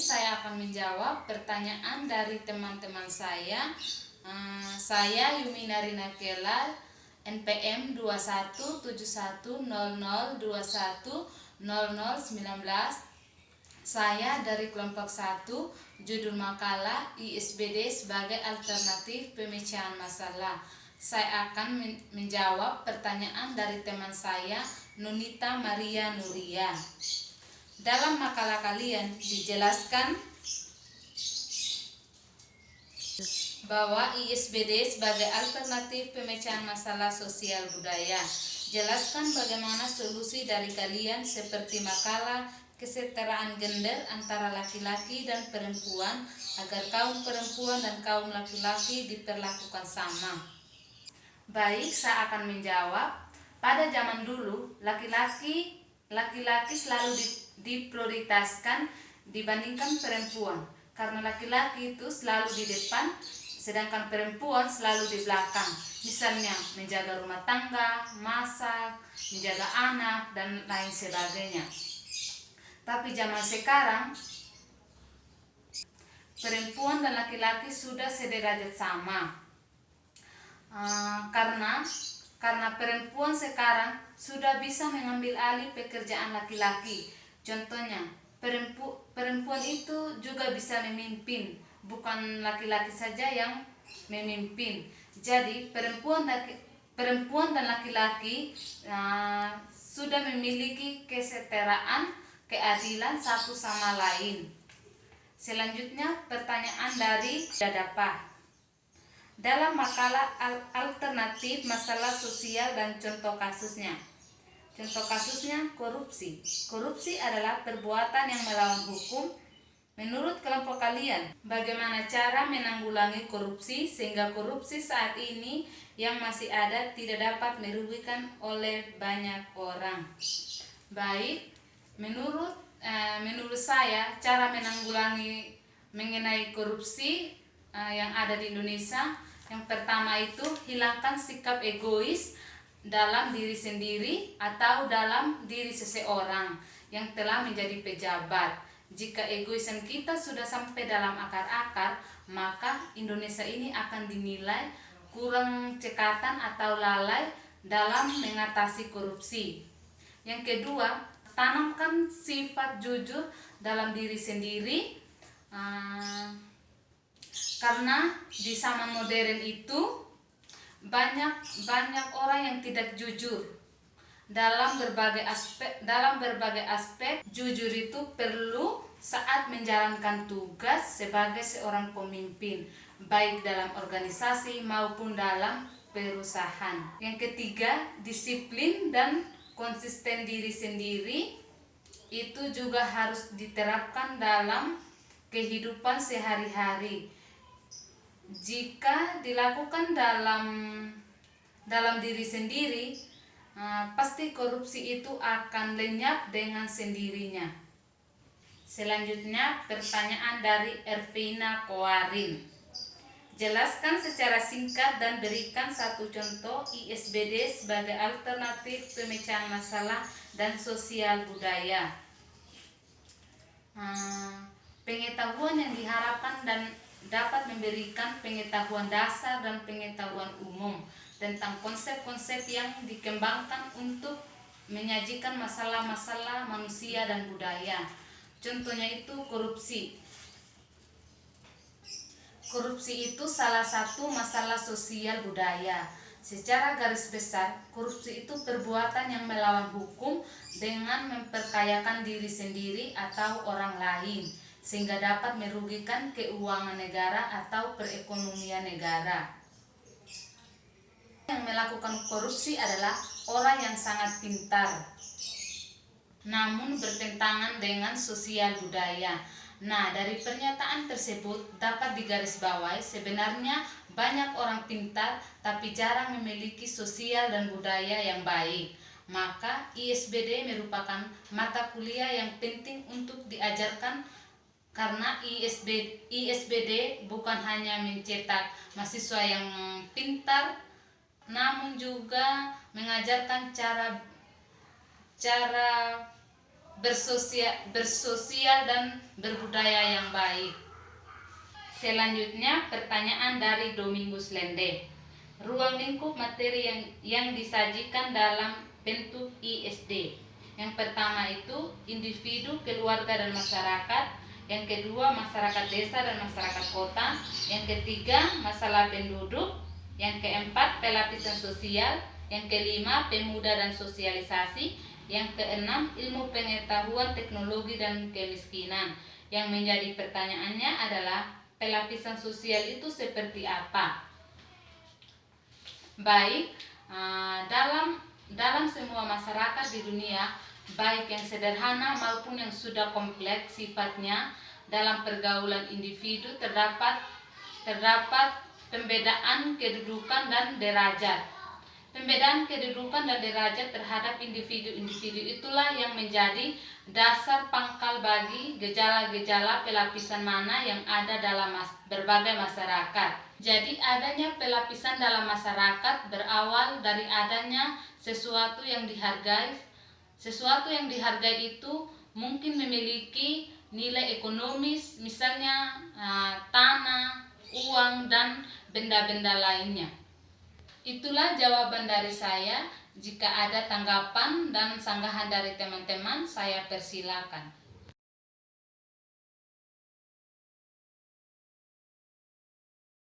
saya akan menjawab pertanyaan dari teman-teman saya. Saya Yumina Rina Kela, NPM 217100210019. Saya dari kelompok 1, judul makalah ISBD sebagai alternatif pemecahan masalah. Saya akan menjawab pertanyaan dari teman saya, Nunita Maria Nuria. Dalam makalah kalian dijelaskan bahwa ISBD sebagai alternatif pemecahan masalah sosial budaya. Jelaskan bagaimana solusi dari kalian seperti makalah kesetaraan gender antara laki-laki dan perempuan agar kaum perempuan dan kaum laki-laki diperlakukan sama. Baik, saya akan menjawab. Pada zaman dulu, laki-laki selalu diprioritaskan dibandingkan perempuan, karena laki-laki itu selalu di depan sedangkan perempuan selalu di belakang. Misalnya menjaga rumah tangga, masak, menjaga anak, dan lain sebagainya. Tapi zaman sekarang perempuan dan laki-laki sudah sederajat sama. Karena perempuan sekarang sudah bisa mengambil alih pekerjaan laki-laki. Contohnya, perempuan itu juga bisa memimpin, bukan laki-laki saja yang memimpin. Jadi perempuan dan laki-laki sudah memiliki kesetaraan, keadilan satu sama lain. Selanjutnya pertanyaan dari Dadapa. Dalam makalah alternatif masalah sosial dan contoh kasusnya. Contoh kasusnya korupsi. Korupsi adalah perbuatan yang melawan hukum. Menurut kelompok kalian, bagaimana cara menanggulangi korupsi sehingga korupsi saat ini yang masih ada tidak dapat merugikan oleh banyak orang? Baik, menurut saya cara menanggulangi mengenai korupsi yang ada di Indonesia, yang pertama itu hilangkan sikap egois dalam diri sendiri atau dalam diri seseorang yang telah menjadi pejabat. Jika egoisan kita sudah sampai dalam akar-akar, maka Indonesia ini akan dinilai kurang cekatan atau lalai dalam mengatasi korupsi. Yang kedua, tanamkan sifat jujur dalam diri sendiri, karena di zaman modern itu banyak orang yang tidak jujur dalam berbagai aspek. Jujur itu perlu saat menjalankan tugas sebagai seorang pemimpin, baik dalam organisasi maupun dalam perusahaan. Yang ketiga, disiplin dan konsisten diri sendiri itu juga harus diterapkan dalam kehidupan sehari-hari. Jika dilakukan dalam diri sendiri, pasti korupsi itu akan lenyap dengan sendirinya. Selanjutnya pertanyaan dari Ervina Koarin. Jelaskan secara singkat dan berikan satu contoh ISBD sebagai alternatif pemecahan masalah dan sosial budaya. Pengetahuan yang diharapkan dan dapat memberikan pengetahuan dasar dan pengetahuan umum tentang konsep-konsep yang dikembangkan untuk menyajikan masalah-masalah manusia dan budaya. Contohnya itu korupsi. Korupsi itu salah satu masalah sosial budaya. Secara garis besar, korupsi itu perbuatan yang melawan hukum dengan memperkayakan diri sendiri atau orang lain, sehingga dapat merugikan keuangan negara atau perekonomian negara. Yang melakukan korupsi adalah orang yang sangat pintar, namun bertentangan dengan sosial budaya. Nah, dari pernyataan tersebut dapat digarisbawahi sebenarnya banyak orang pintar tapi jarang memiliki sosial dan budaya yang baik. Maka ISBD merupakan mata kuliah yang penting untuk diajarkan, karena ISBD bukan hanya mencetak mahasiswa yang pintar, namun juga mengajarkan cara bersosial dan berbudaya yang baik. Selanjutnya pertanyaan dari Domingus Lende. Ruang lingkup materi yang disajikan dalam bentuk ISD. Yang pertama itu individu, keluarga dan masyarakat. Yang kedua masyarakat desa dan masyarakat kota. Yang ketiga masalah penduduk. Yang keempat pelapisan sosial. Yang kelima pemuda dan sosialisasi. Yang keenam ilmu pengetahuan, teknologi dan kemiskinan. Yang menjadi pertanyaannya adalah pelapisan sosial itu seperti apa? Baik, dalam semua masyarakat di dunia, baik yang sederhana maupun yang sudah kompleks sifatnya, dalam pergaulan individu terdapat pembedaan kedudukan dan derajat. Pembedaan kedudukan dan derajat terhadap individu-individu itulah yang menjadi dasar pangkal bagi gejala-gejala pelapisan mana yang ada dalam berbagai masyarakat. Jadi adanya pelapisan dalam masyarakat berawal dari adanya sesuatu yang dihargai. Sesuatu yang dihargai itu mungkin memiliki nilai ekonomis, misalnya tanah, uang, dan benda-benda lainnya. Itulah jawaban dari saya. Jika ada tanggapan dan sanggahan dari teman-teman, saya persilakan.